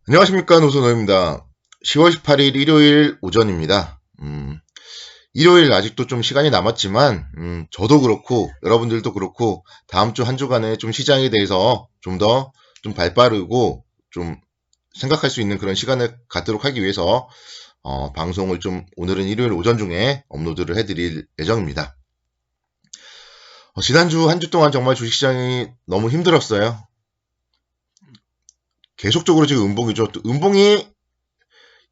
안녕하십니까, 노선호입니다. 10월 18일 일요일 오전입니다. 일요일 아직도 좀 시간이 남았지만 저도 그렇고 여러분들도 그렇고 다음 주 한 주간에 좀 시장에 대해서 좀 더 좀 발빠르고 좀 생각할 수 있는 그런 시간을 갖도록 하기 위해서 방송을 좀 오늘은 일요일 오전 중에 업로드를 해드릴 예정입니다. 지난주 한 주 동안 정말 주식시장이 너무 힘들었어요. 계속적으로 지금 음봉이죠. 또 음봉이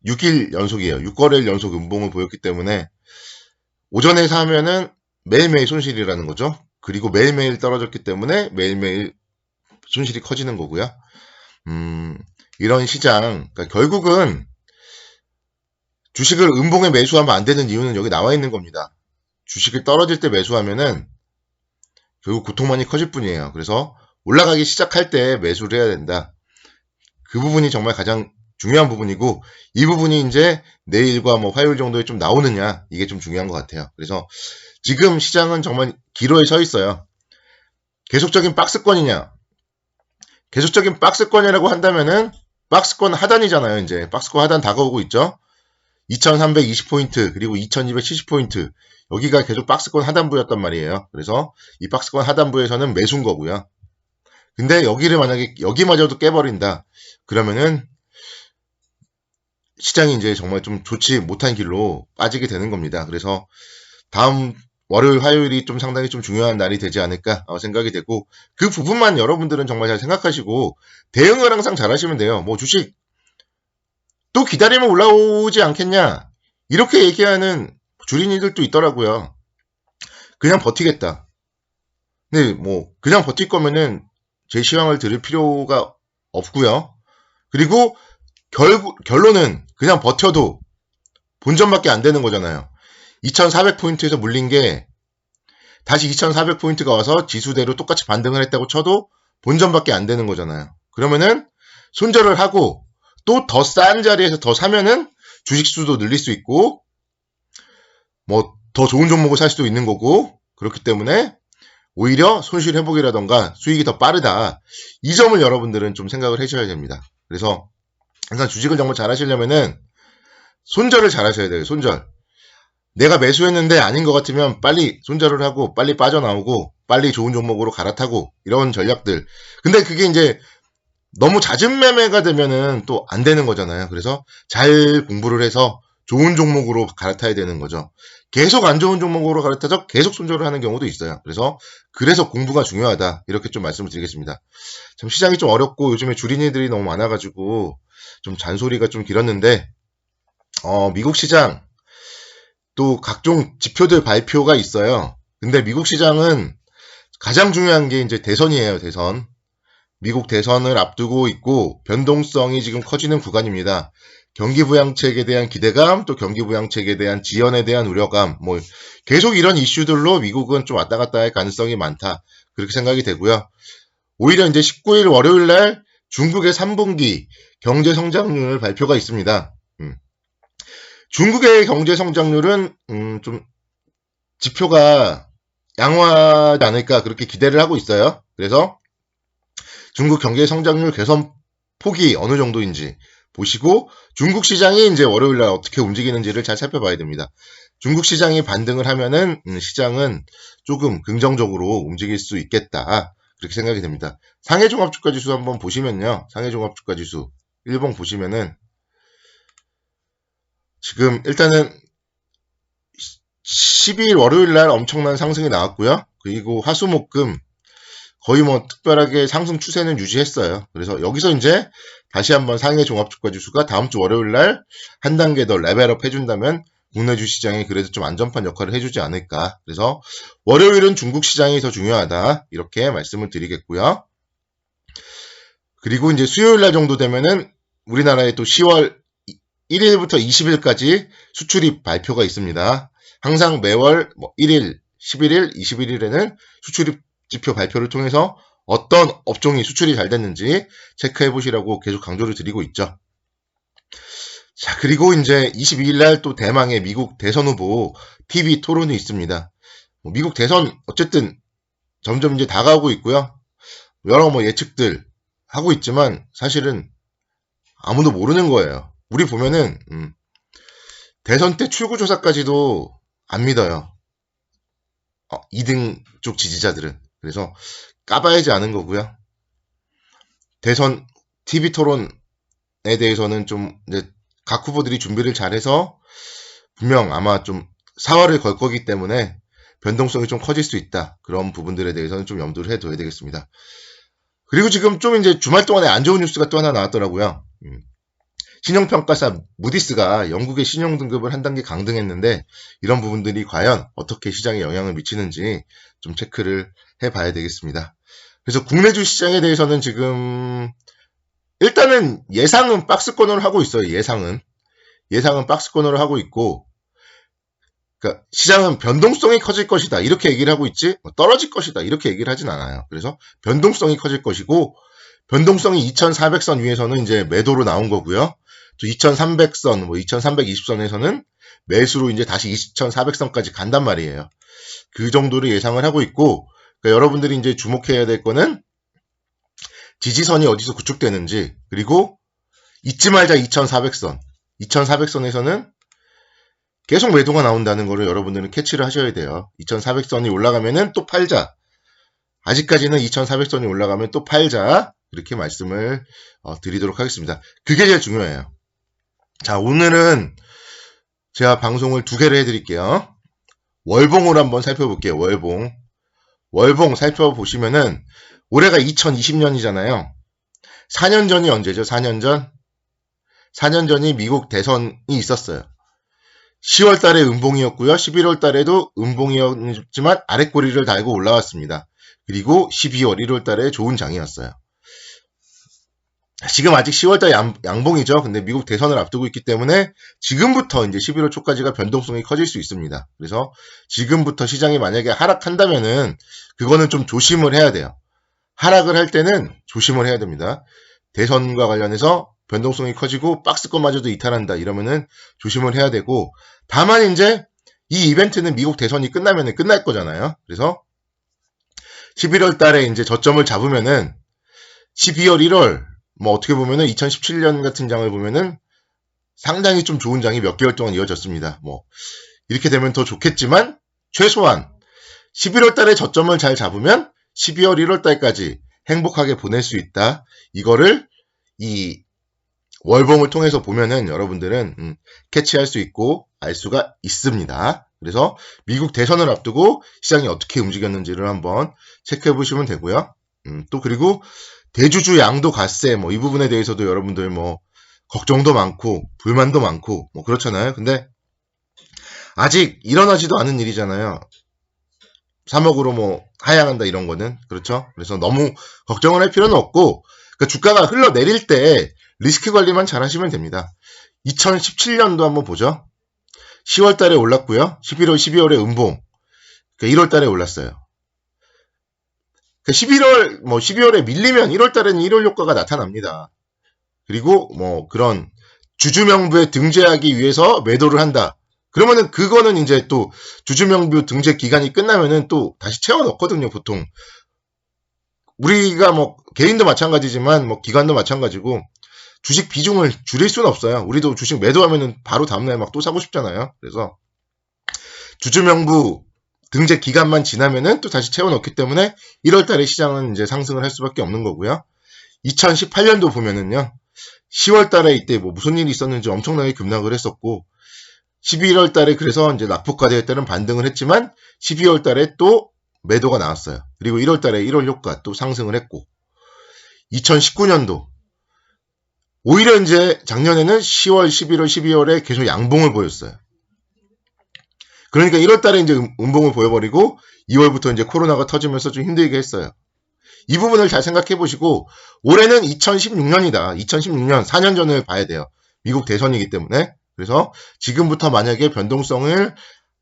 6일 연속이에요. 6거래일 연속 음봉을 보였기 때문에 오전에 사면은 매일매일 손실이라는 거죠. 그리고 매일매일 떨어졌기 때문에 매일매일 손실이 커지는 거고요. 이런 시장, 그러니까 결국은 주식을 음봉에 매수하면 안 되는 이유는 여기 나와 있는 겁니다. 주식을 떨어질 때 매수하면은 결국 고통만이 커질 뿐이에요. 그래서 올라가기 시작할 때 매수를 해야 된다. 그 부분이 정말 가장 중요한 부분이고, 이 부분이 이제 내일과 뭐 화요일 정도에 좀 나오느냐, 이게 좀 중요한 것 같아요. 그래서 지금 시장은 정말 기로에 서 있어요. 계속적인 박스권이냐? 계속적인 박스권이라고 한다면은 박스권 하단이잖아요. 이제 박스권 하단 다가오고 있죠. 2320포인트 그리고 2270포인트 여기가 계속 박스권 하단부였단 말이에요. 그래서 이 박스권 하단부에서는 매수인 거고요. 근데 여기를 만약에 여기마저도 깨버린다. 그러면은 시장이 이제 정말 좀 좋지 못한 길로 빠지게 되는 겁니다. 그래서 다음 월요일, 화요일이 좀 상당히 좀 중요한 날이 되지 않을까 생각이 되고, 그 부분만 여러분들은 정말 잘 생각하시고 대응을 항상 잘 하시면 돼요. 뭐 주식 또 기다리면 올라오지 않겠냐, 이렇게 얘기하는 주린이들도 있더라고요. 그냥 버티겠다. 근데 뭐 그냥 버틸 거면은 제 시황을 들을 필요가 없고요. 그리고 결론은 그냥 버텨도 본전밖에 안 되는 거잖아요. 2400포인트에서 물린 게 다시 2400포인트가 와서 지수대로 똑같이 반등을 했다고 쳐도 본전밖에 안 되는 거잖아요. 그러면은 손절을 하고 또 더 싼 자리에서 더 사면은 주식 수도 늘릴 수 있고 뭐 더 좋은 종목을 살 수도 있는 거고, 그렇기 때문에 오히려 손실 회복이라던가 수익이 더 빠르다. 이 점을 여러분들은 좀 생각을 해줘야 됩니다. 그래서 항상 주식을 정말 잘 하시려면은 손절을 잘 하셔야 돼요. 손절. 내가 매수했는데 아닌 것 같으면 빨리 손절을 하고 빨리 빠져나오고 빨리 좋은 종목으로 갈아타고, 이런 전략들. 근데 그게 이제 너무 잦은 매매가 되면은 또 안 되는 거잖아요. 그래서 잘 공부를 해서 좋은 종목으로 갈아타야 되는 거죠. 계속 안 좋은 종목으로 갈아타서 계속 손절을 하는 경우도 있어요. 그래서 공부가 중요하다. 이렇게 좀 말씀을 드리겠습니다. 참 시장이 좀 어렵고 요즘에 주린이들이 너무 많아가지고 좀 잔소리가 좀 길었는데, 미국 시장 또 각종 지표들 발표가 있어요. 근데 미국 시장은 가장 중요한 게 이제 대선이에요. 대선. 미국 대선을 앞두고 있고 변동성이 지금 커지는 구간입니다. 경기 부양책에 대한 기대감, 또 경기 부양책에 대한 지연에 대한 우려감, 뭐 계속 이런 이슈들로 미국은 좀 왔다 갔다 할 가능성이 많다. 그렇게 생각이 되고요. 오히려 이제 19일 월요일 날 중국의 3분기 경제 성장률 발표가 있습니다. 중국의 경제 성장률은 좀 지표가 양호하지 않을까 그렇게 기대를 하고 있어요. 그래서 중국 경제 성장률 개선 폭이 어느 정도인지 보시고 중국 시장이 이제 월요일 날 어떻게 움직이는지를 잘 살펴봐야 됩니다. 중국 시장이 반등을 하면은 시장은 조금 긍정적으로 움직일 수 있겠다. 그렇게 생각이 됩니다. 상해 종합주가 지수 한번 보시면요. 상해 종합주가 지수 일봉 보시면은 지금 일단은 12일 월요일 날 엄청난 상승이 나왔고요. 그리고 화수목금 거의 뭐 특별하게 상승 추세는 유지했어요. 그래서 여기서 이제 다시 한번 상해 종합주가 지수가 다음 주 월요일 날 한 단계 더 레벨업 해준다면 국내 주시장이 그래도 좀 안전판 역할을 해주지 않을까. 그래서 월요일은 중국 시장이 더 중요하다. 이렇게 말씀을 드리겠고요. 그리고 이제 수요일 날 정도 되면은 우리나라에 또 10월 1일부터 20일까지 수출입 발표가 있습니다. 항상 매월 1일, 11일, 21일에는 수출입 지표 발표를 통해서 어떤 업종이 수출이 잘 됐는지 체크해 보시라고 계속 강조를 드리고 있죠. 자, 그리고 이제 22일 날 또 대망의 미국 대선 후보 TV 토론이 있습니다. 미국 대선 어쨌든 점점 이제 다가오고 있고요. 여러 예측들 하고 있지만 사실은 아무도 모르는 거예요. 우리 보면은 대선 때 출구조사까지도 안 믿어요. 2등 쪽 지지자들은. 그래서 까봐야지 아는 거고요. 대선 TV 토론에 대해서는 좀 이제 각 후보들이 준비를 잘해서 분명 아마 좀 사활을 걸 거기 때문에 변동성이 좀 커질 수 있다. 그런 부분들에 대해서는 좀 염두를 해둬야 되겠습니다. 그리고 지금 좀 이제 주말 동안에 안 좋은 뉴스가 또 하나 나왔더라고요. 신용평가사 무디스가 영국의 신용 등급을 한 단계 강등했는데 이런 부분들이 과연 어떻게 시장에 영향을 미치는지 좀 체크를 해봐야 되겠습니다. 그래서 국내 주시장에 대해서는 지금 일단은 예상은 박스권으로 하고 있어요. 예상은 박스권으로 하고 있고, 그러니까 시장은 변동성이 커질 것이다 이렇게 얘기를 하고 있지 떨어질 것이다 이렇게 얘기를 하진 않아요. 그래서 변동성이 커질 것이고, 변동성이 2400선 위에서는 이제 매도로 나온 거고요. 또 2300선, 2320선에서는 매수로 이제 다시 2400선까지 간단 말이에요. 그 정도를 예상을 하고 있고, 그러니까 여러분들이 이제 주목해야 될 거는 지지선이 어디서 구축되는지, 그리고 잊지 말자 2400선. 2400선에서는 계속 매도가 나온다는 거를 여러분들은 캐치를 하셔야 돼요. 2400선이 올라가면은 또 팔자. 아직까지는 2400선이 올라가면 또 팔자. 이렇게 말씀을 드리도록 하겠습니다. 그게 제일 중요해요. 자, 오늘은 제가 방송을 2개를 해드릴게요. 월봉을 한번 살펴볼게요. 월봉 살펴보시면은 올해가 2020년이잖아요. 4년 전이 언제죠? 4년 전? 4년 전이 미국 대선이 있었어요. 10월 달에 음봉이었고요. 11월 달에도 음봉이었지만 아랫꼬리를 달고 올라왔습니다. 그리고 12월, 1월 달에 좋은 장이었어요. 지금 아직 10월달 양봉이죠. 근데 미국 대선을 앞두고 있기 때문에 지금부터 이제 11월 초까지가 변동성이 커질 수 있습니다. 그래서 지금부터 시장이 만약에 하락한다면은 그거는 좀 조심을 해야 돼요. 하락을 할 때는 조심을 해야 됩니다. 대선과 관련해서 변동성이 커지고 박스권마저도 이탈한다 이러면은 조심을 해야 되고, 다만 이제 이 이벤트는 미국 대선이 끝나면은 끝날 거잖아요. 그래서 11월 달에 이제 저점을 잡으면은 12월, 1월 어떻게 보면은 2017년 같은 장을 보면은 상당히 좀 좋은 장이 몇 개월 동안 이어졌습니다. 이렇게 되면 더 좋겠지만 최소한 11월 달에 저점을 잘 잡으면 12월, 1월 달까지 행복하게 보낼 수 있다. 이거를 이 월봉을 통해서 보면은 여러분들은 캐치할 수 있고 알 수가 있습니다. 그래서 미국 대선을 앞두고 시장이 어떻게 움직였는지를 한번 체크해 보시면 되고요. 또 그리고 대주주 양도 갓세 이 부분에 대해서도 여러분들 걱정도 많고 불만도 많고 그렇잖아요. 근데 아직 일어나지도 않은 일이잖아요. 3억으로 하향한다 이런 거는. 그렇죠? 그래서 너무 걱정을 할 필요는 없고, 그러니까 주가가 흘러내릴 때 리스크 관리만 잘 하시면 됩니다. 2017년도 한번 보죠. 10월 달에 올랐고요. 11월, 12월에 음봉. 그러니까 1월 달에 올랐어요. 12월에 밀리면 1월 달에는 1월 효과가 나타납니다. 그리고 그런 주주명부에 등재하기 위해서 매도를 한다. 그러면은 그거는 이제 또 주주명부 등재 기간이 끝나면은 또 다시 채워 넣거든요, 보통. 우리가 개인도 마찬가지지만 기관도 마찬가지고 주식 비중을 줄일 수는 없어요. 우리도 주식 매도하면은 바로 다음날 또 사고 싶잖아요. 그래서 주주명부 등재 기간만 지나면은 또 다시 채워 넣기 때문에 1월 달에 시장은 이제 상승을 할 수밖에 없는 거고요. 2018년도 보면은요. 10월 달에 이때 무슨 일이 있었는지 엄청나게 급락을 했었고, 11월 달에 그래서 이제 낙폭과대일 때는 반등을 했지만 12월 달에 또 매도가 나왔어요. 그리고 1월 달에 1월 효과 또 상승을 했고, 2019년도 오히려 이제 작년에는 10월, 11월, 12월에 계속 양봉을 보였어요. 그러니까 1월 달에 이제 음봉을 보여버리고 2월부터 이제 코로나가 터지면서 좀 힘들게 했어요. 이 부분을 잘 생각해 보시고, 올해는 2016년이다. 2016년 4년 전을 봐야 돼요. 미국 대선이기 때문에. 그래서 지금부터 만약에 변동성을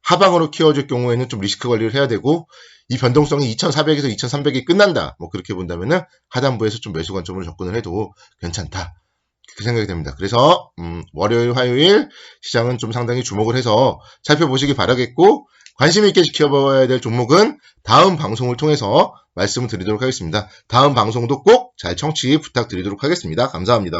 하방으로 키워줄 경우에는 좀 리스크 관리를 해야 되고, 이 변동성이 2400에서 2300이 끝난다. 그렇게 본다면은 하단부에서 좀 매수 관점으로 접근을 해도 괜찮다. 그렇게 생각이 됩니다. 그래서 월요일, 화요일 시장은 좀 상당히 주목을 해서 살펴보시기 바라겠고, 관심 있게 지켜봐야 될 종목은 다음 방송을 통해서 말씀을 드리도록 하겠습니다. 다음 방송도 꼭 잘 청취 부탁드리도록 하겠습니다. 감사합니다.